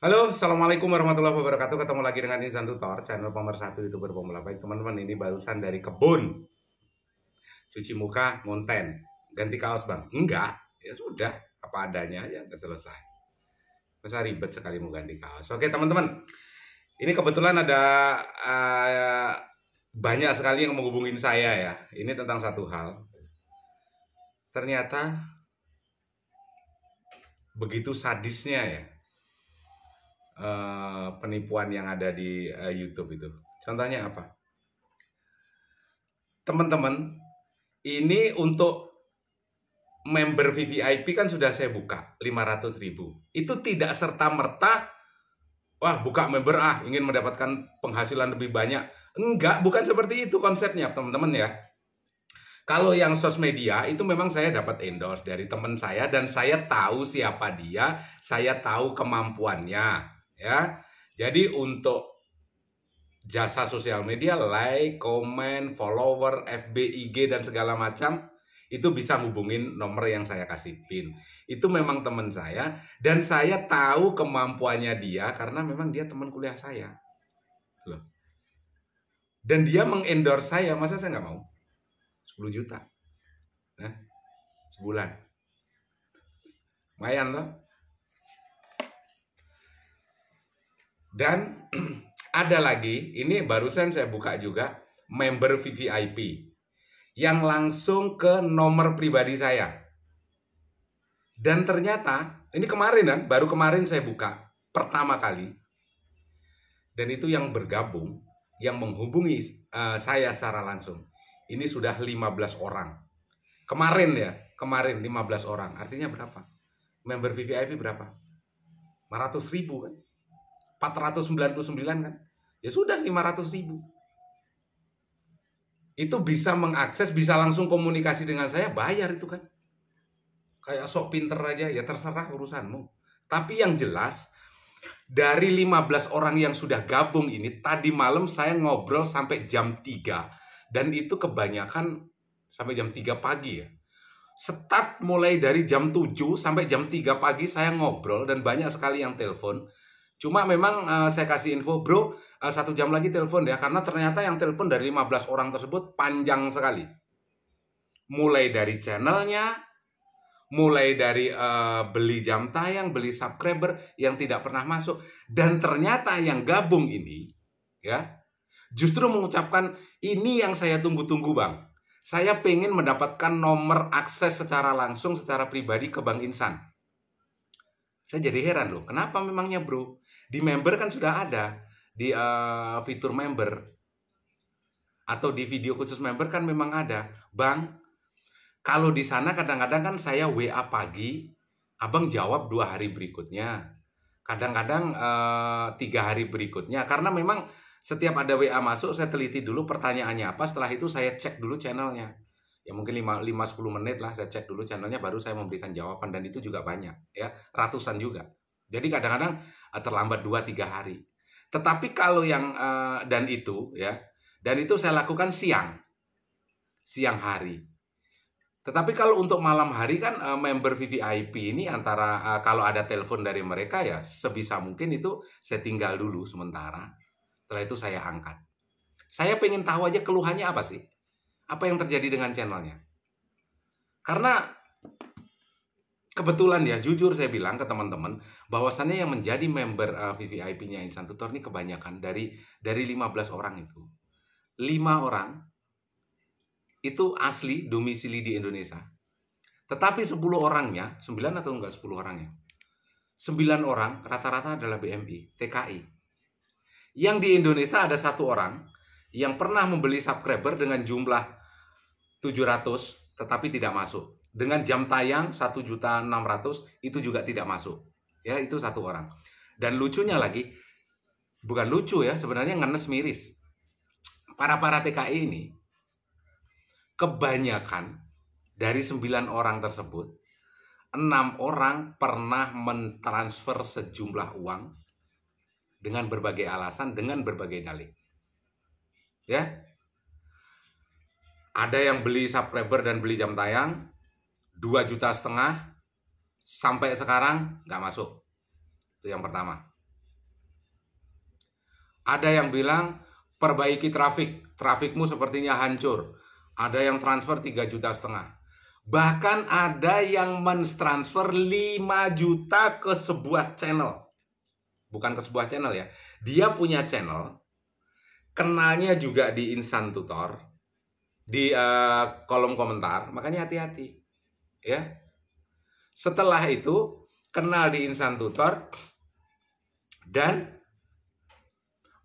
Halo, Assalamualaikum warahmatullahi wabarakatuh. Ketemu lagi dengan Insan Tutor, channel pemersatu YouTuber pemula. Baik teman-teman, ini barusan dari kebun. Cuci muka, ngonten. Ganti kaos bang? Enggak, ya sudah, apa adanya aja, udah selesai. Masa ribet sekali mau ganti kaos. Oke teman-teman, ini kebetulan ada banyak sekali yang menghubungin saya ya. Ini tentang satu hal. Ternyata begitu sadisnya ya penipuan yang ada di YouTube itu. Contohnya apa? Teman-teman, ini untuk member VVIP kan sudah saya buka 500.000. Itu tidak serta-merta wah buka member ingin mendapatkan penghasilan lebih banyak. Enggak, bukan seperti itu konsepnya teman-teman ya. Kalau yang sosial media itu memang saya dapat endorse dari teman saya dan saya tahu siapa dia, saya tahu kemampuannya ya. Jadi untuk jasa sosial media, like, komen, follower, FB, IG dan segala macam itu bisa hubungin nomor yang saya kasih PIN. Itu memang teman saya dan saya tahu kemampuannya dia karena memang dia teman kuliah saya. Loh. Dan dia mengendorse saya, masa saya nggak mau? 10 juta. Nah, sebulan. Lumayan loh. Dan ada lagi, ini barusan saya buka juga, member VVIP yang langsung ke nomor pribadi saya. Dan ternyata, ini kemarin kan, baru kemarin saya buka, pertama kali. Dan itu yang bergabung, yang menghubungi saya secara langsung. Ini sudah 15 orang. Kemarin ya, kemarin 15 orang. Artinya berapa? Member VVIP berapa? 500.000 kan? 499 kan? Ya sudah 500.000. Itu bisa mengakses, bisa langsung komunikasi dengan saya, bayar itu kan. Kayak sok pinter aja, ya terserah urusanmu. Tapi yang jelas, dari 15 orang yang sudah gabung ini, tadi malam saya ngobrol sampai jam 3. Dan itu kebanyakan sampai jam 3 pagi ya. Start mulai dari jam 7 sampai jam 3 pagi saya ngobrol dan banyak sekali yang telepon. Cuma memang saya kasih info, bro, 1 jam lagi telepon ya. Karena ternyata yang telepon dari 15 orang tersebut panjang sekali. Mulai dari channelnya, mulai dari beli jam tayang, beli subscriber yang tidak pernah masuk. Dan ternyata yang gabung ini, ya, justru mengucapkan, ini yang saya tunggu-tunggu bang. Saya pengen mendapatkan nomor akses secara langsung, secara pribadi ke Bang Insan. Saya jadi heran loh, kenapa memangnya bro? Di member kan sudah ada, di fitur member. Atau di video khusus member kan memang ada. Bang, kalau di sana kadang-kadang kan saya WA pagi, abang jawab 2 hari berikutnya. Kadang-kadang 3 hari berikutnya. Karena memang setiap ada WA masuk, saya teliti dulu pertanyaannya apa. Setelah itu saya cek dulu channelnya. Ya mungkin 5-10 menit lah saya cek dulu channelnya, baru saya memberikan jawaban. Dan itu juga banyak, ya ratusan juga. Jadi kadang-kadang terlambat 2-3 hari. Tetapi kalau yang dan itu saya lakukan siang hari. Tetapi kalau untuk malam hari kan member VVIP ini antara kalau ada telepon dari mereka ya sebisa mungkin itu saya tinggal dulu sementara. Setelah itu saya angkat. Saya pengen tahu aja keluhannya apa sih? Apa yang terjadi dengan channelnya? Karena kebetulan ya, jujur saya bilang ke teman-teman bahwasannya yang menjadi member VVIP-nya Insan Tutor ini kebanyakan dari 15 orang itu. 5 orang itu asli domisili di Indonesia. Tetapi 10 orangnya, 9 atau enggak 10 orangnya? 9 orang rata-rata adalah BMI, TKI. Yang di Indonesia ada 1 orang yang pernah membeli subscriber dengan jumlah 700 tetapi tidak masuk. Dengan jam tayang 1.600.000 itu juga tidak masuk. Ya, itu 1 orang. Dan lucunya lagi, bukan lucu ya, sebenarnya ngenes miris. Para TKI ini kebanyakan dari 9 orang tersebut, 6 orang pernah mentransfer sejumlah uang dengan berbagai alasan, dengan berbagai dalih. Ya. Ada yang beli subscriber dan beli jam tayang 2,5 juta sampai sekarang nggak masuk. Itu yang pertama. Ada yang bilang perbaiki trafikmu sepertinya hancur. Ada yang transfer 3,5 juta. Bahkan ada yang mentransfer 5 juta ke sebuah channel. Bukan ke sebuah channel ya. Dia punya channel, kenalnya juga di Insan Tutor, di kolom komentar, makanya hati-hati. Ya. Setelah itu, kenal di Insan Tutor, dan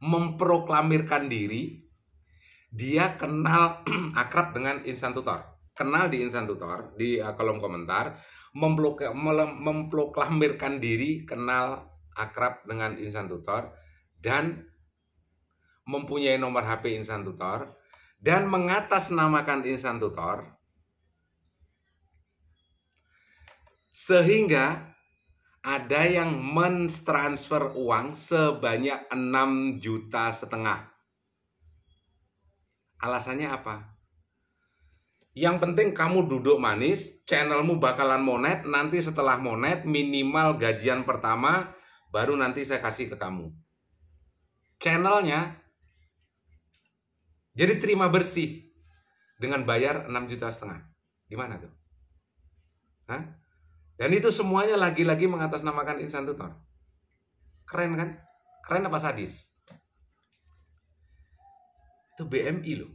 memproklamirkan diri, dia kenal akrab dengan Insan Tutor. Kenal di Insan Tutor, di kolom komentar, memproklamirkan diri, kenal akrab dengan Insan Tutor, dan mempunyai nomor HP Insan Tutor, dan mengatasnamakan Insan Tutor, sehingga ada yang mentransfer uang sebanyak 6,5 juta. Alasannya apa? Yang penting kamu duduk manis, channelmu bakalan monet, nanti setelah monet minimal gajian pertama baru nanti saya kasih ke kamu. Channelnya jadi terima bersih dengan bayar 6,5 juta. Gimana tuh? Hah? Dan itu semuanya lagi-lagi mengatasnamakan Insan Tutor. Keren kan? Keren apa sadis? Itu BMI loh.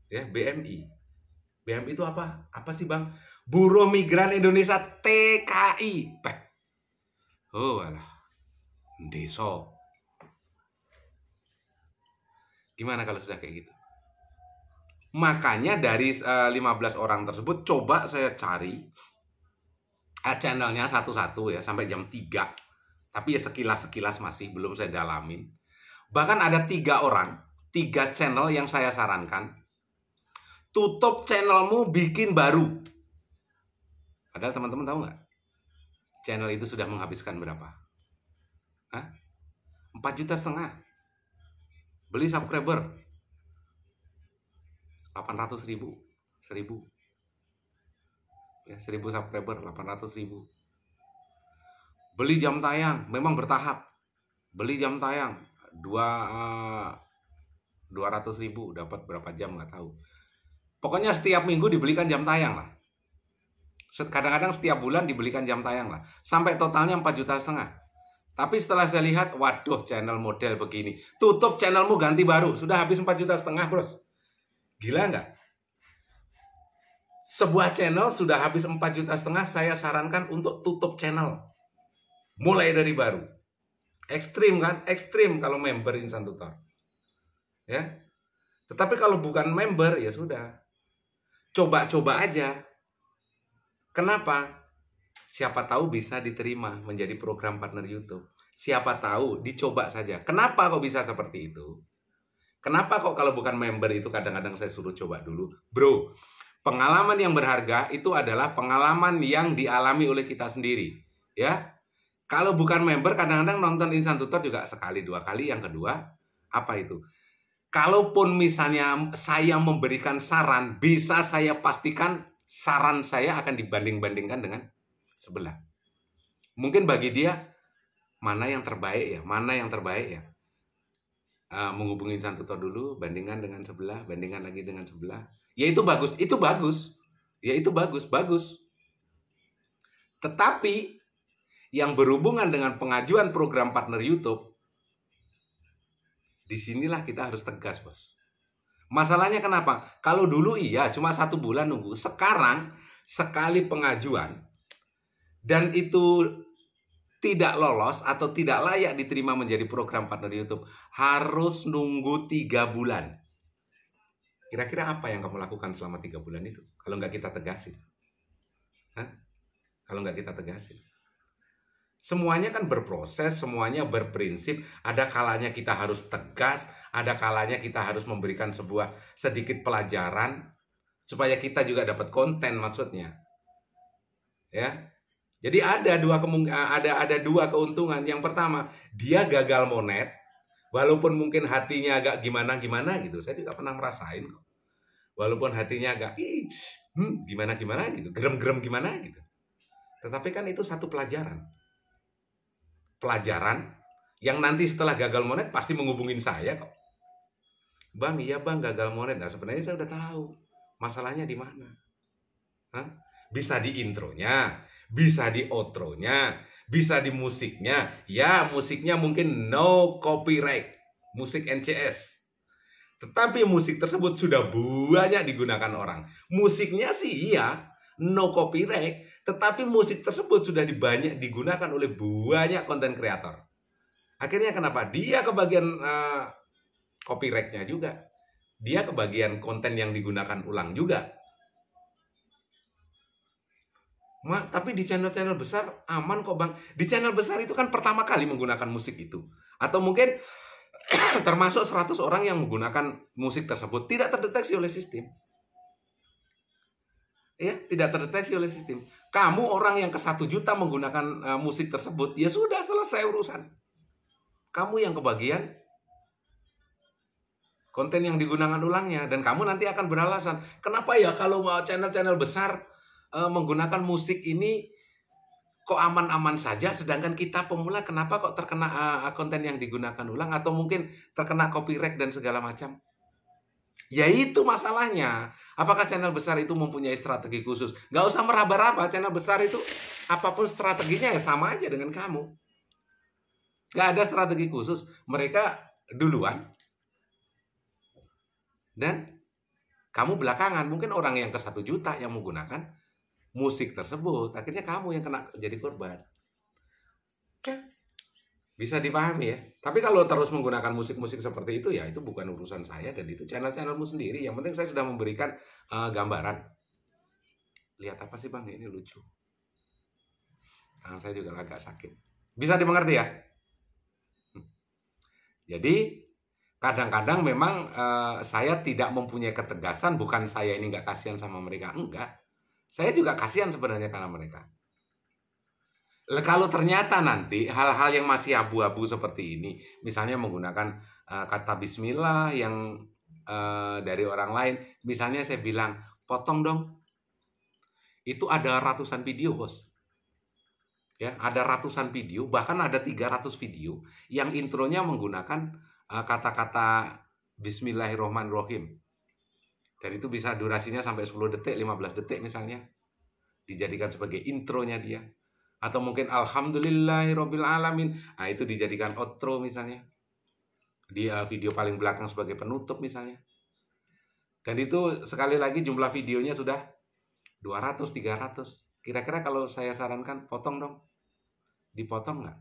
Ya, BMI. BMI itu apa? Apa sih, Bang? Buruh Migran Indonesia, TKI. Oh, alah. Deso. Gimana kalau sudah kayak gitu? Makanya dari 15 orang tersebut coba saya cari channelnya satu-satu ya sampai jam 3. Tapi ya sekilas-sekilas masih belum saya dalamin. Bahkan ada 3 orang, 3 channel yang saya sarankan. Tutup channelmu, bikin baru. Padahal teman-teman tahu nggak? Channel itu sudah menghabiskan berapa? Hah? 4,5 juta. Beli subscriber 800.000, 1.000. Ya, 1.000 subscriber, 800.000. Beli jam tayang, memang bertahap. Beli jam tayang 200.000, dapat berapa jam nggak tahu. Pokoknya setiap minggu dibelikan jam tayang lah. Kadang-kadang setiap bulan dibelikan jam tayang lah. Sampai totalnya 4,5 juta. Tapi setelah saya lihat, waduh, channel model begini. Tutup channelmu, ganti baru. Sudah habis 4,5 juta, bros. Gila nggak? Sebuah channel sudah habis 4,5 juta, saya sarankan untuk tutup channel. Mulai dari baru. Ekstrim kan? Ekstrim kalau member Insan Tutor. Ya. Tetapi kalau bukan member, ya sudah. Coba-coba aja. Kenapa? Siapa tahu bisa diterima menjadi program partner YouTube. Siapa tahu, dicoba saja. Kenapa kok bisa seperti itu? Kenapa kok kalau bukan member itu kadang-kadang saya suruh coba dulu? Bro, pengalaman yang berharga itu adalah pengalaman yang dialami oleh kita sendiri. Ya, kalau bukan member kadang-kadang nonton Insan Tutor juga sekali 2 kali. Yang kedua, apa itu? Kalaupun misalnya saya memberikan saran, bisa saya pastikan saran saya akan dibanding-bandingkan dengan sebelah. Mungkin bagi dia mana yang terbaik ya, mana yang terbaik ya. Menghubungi Insan Tutor dulu, bandingkan dengan sebelah, bandingkan lagi dengan sebelah. Ya itu bagus, itu bagus. Ya itu bagus, bagus. Tetapi yang berhubungan dengan pengajuan program partner YouTube, disinilah kita harus tegas, bos. Masalahnya kenapa? Kalau dulu iya, cuma 1 bulan nunggu. Sekarang, sekali pengajuan, dan itu tidak lolos atau tidak layak diterima menjadi program partner YouTube, harus nunggu 3 bulan. Kira-kira apa yang kamu lakukan selama 3 bulan itu? Kalau nggak kita tegasin. Hah? Kalau nggak kita tegasin. Semuanya kan berproses, semuanya berprinsip. Ada kalanya kita harus tegas, ada kalanya kita harus memberikan sebuah sedikit pelajaran supaya kita juga dapat konten maksudnya. Ya. Jadi ada dua keuntungan. Yang pertama, dia gagal monet, walaupun mungkin hatinya agak gimana-gimana gitu. Saya juga pernah merasain kok. Walaupun hatinya agak gimana-gimana gitu, gerem-gerem gimana gitu. Tetapi kan itu satu pelajaran. Pelajaran Yang nanti setelah gagal monet pasti menghubungin saya kok. Bang, iya bang, gagal monet. Nah sebenarnya saya udah tahu masalahnya di mana. Hah? Bisa di intronya, bisa di outronya, bisa di musiknya. Ya, musiknya mungkin no copyright, musik NCS. Tetapi musik tersebut sudah banyak digunakan orang. Musiknya sih iya, no copyright, tetapi musik tersebut sudah banyak digunakan oleh banyak konten kreator. Akhirnya kenapa? Dia kebagian copyright-nya juga. Dia kebagian konten yang digunakan ulang juga. Tapi di channel-channel besar aman kok bang. Di channel besar itu kan pertama kali menggunakan musik itu. Atau mungkin termasuk 100 orang yang menggunakan musik tersebut tidak terdeteksi oleh sistem. Ya, tidak terdeteksi oleh sistem. Kamu orang yang ke 1 juta menggunakan musik tersebut, ya sudah selesai urusan. Kamu yang kebagian konten yang digunakan ulangnya, dan kamu nanti akan beralasan, kenapa ya kalau channel-channel besar menggunakan musik ini kok aman-aman saja, sedangkan kita pemula kenapa kok terkena konten yang digunakan ulang, atau mungkin terkena copyright dan segala macam. Ya itu masalahnya. Apakah channel besar itu mempunyai strategi khusus? Gak usah meraba-raba, channel besar itu apapun strateginya ya sama aja dengan kamu. Gak ada strategi khusus. Mereka duluan dan kamu belakangan. Mungkin orang yang ke 1 juta yang menggunakan musik tersebut, akhirnya kamu yang kena jadi korban. Bisa dipahami ya. Tapi kalau terus menggunakan musik-musik seperti itu, ya itu bukan urusan saya, dan itu channel-channelmu sendiri. Yang penting saya sudah memberikan gambaran. Lihat apa sih bang, ini lucu. Tangan saya juga agak sakit. Bisa dimengerti ya? Jadi kadang-kadang memang saya tidak mempunyai ketegasan. Bukan saya ini nggak kasihan sama mereka, enggak. Saya juga kasihan sebenarnya karena mereka. Kalau ternyata nanti hal-hal yang masih abu-abu seperti ini, misalnya menggunakan kata bismillah yang dari orang lain, misalnya saya bilang, potong dong. Itu ada ratusan video, bos. Ya, ada ratusan video, bahkan ada 300 video yang intronya menggunakan kata-kata bismillahirrohmanirrohim. Dan itu bisa durasinya sampai 10 detik, 15 detik misalnya. Dijadikan sebagai intronya dia. Atau mungkin alhamdulillahirabbil alamin. Nah, itu dijadikan outro misalnya. Di video paling belakang sebagai penutup misalnya. Dan itu sekali lagi jumlah videonya sudah 200, 300. Kira-kira kalau saya sarankan potong dong. Dipotong nggak?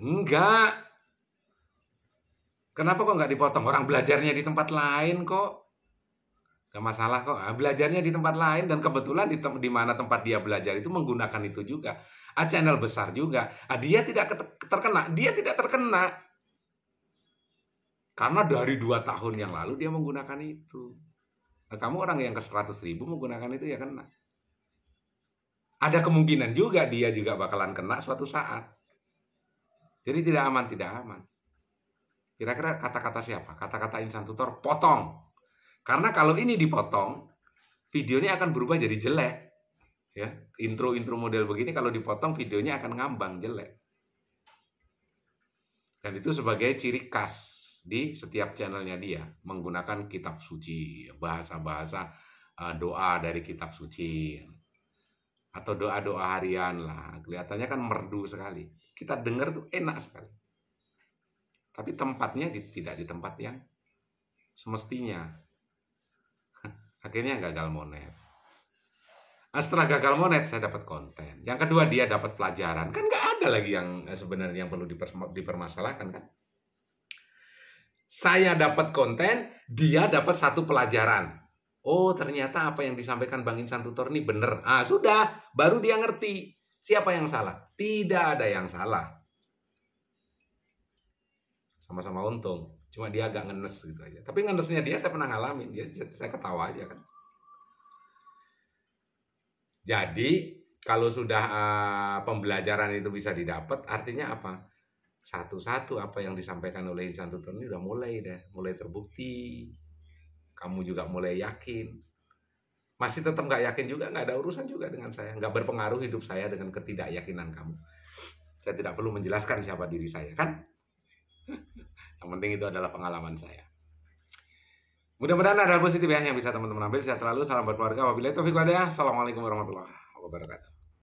Enggak. Kenapa kok nggak dipotong? Orang belajarnya di tempat lain kok. Gak masalah kok. Belajarnya di tempat lain, dan kebetulan di mana tempat dia belajar itu menggunakan itu juga. Channel besar juga. Dia tidak terkena. Dia tidak terkena. Karena dari 2 tahun yang lalu dia menggunakan itu. Kamu orang yang ke 100.000 menggunakan itu ya kena. Ada kemungkinan juga dia juga bakalan kena suatu saat. Jadi tidak aman, tidak aman. Kira-kira kata-kata siapa? Kata-kata Insan Tutor, potong. Karena kalau ini dipotong, videonya akan berubah jadi jelek. Ya, intro-intro model begini kalau dipotong, videonya akan ngambang, jelek. Dan itu sebagai ciri khas di setiap channelnya dia, menggunakan kitab suci, bahasa-bahasa doa dari kitab suci. Atau doa-doa harian lah. Kelihatannya kan merdu sekali. Kita dengar tuh enak sekali. Tapi tempatnya tidak di tempat yang semestinya. Akhirnya gagal monet. Setelah gagal monet, saya dapat konten. Yang kedua, dia dapat pelajaran. Kan nggak ada lagi yang sebenarnya yang perlu dipermasalahkan kan. Saya dapat konten, dia dapat satu pelajaran. Oh, ternyata apa yang disampaikan Bang Insan Tutor ini benar. Sudah, baru dia ngerti. Siapa yang salah? Tidak ada yang salah. Sama-sama untung. Cuma dia agak ngenes gitu aja. Tapi ngenesnya dia saya pernah ngalamin. Saya ketawa aja kan. Jadi, kalau sudah pembelajaran itu bisa didapat, artinya apa? Satu-satu apa yang disampaikan oleh Insan Tutor ini udah mulai terbukti. Kamu juga mulai yakin. Masih tetap nggak yakin juga, nggak ada urusan juga dengan saya. Nggak berpengaruh hidup saya dengan ketidakyakinan kamu. Saya tidak perlu menjelaskan siapa diri saya, kan? Yang penting itu adalah pengalaman saya. Mudah-mudahan ada positif ya yang bisa teman-teman ambil. Sehat selalu, salam buat keluarga. Wabillahi taufiq wal hidayah. Assalamualaikum warahmatullahi wabarakatuh.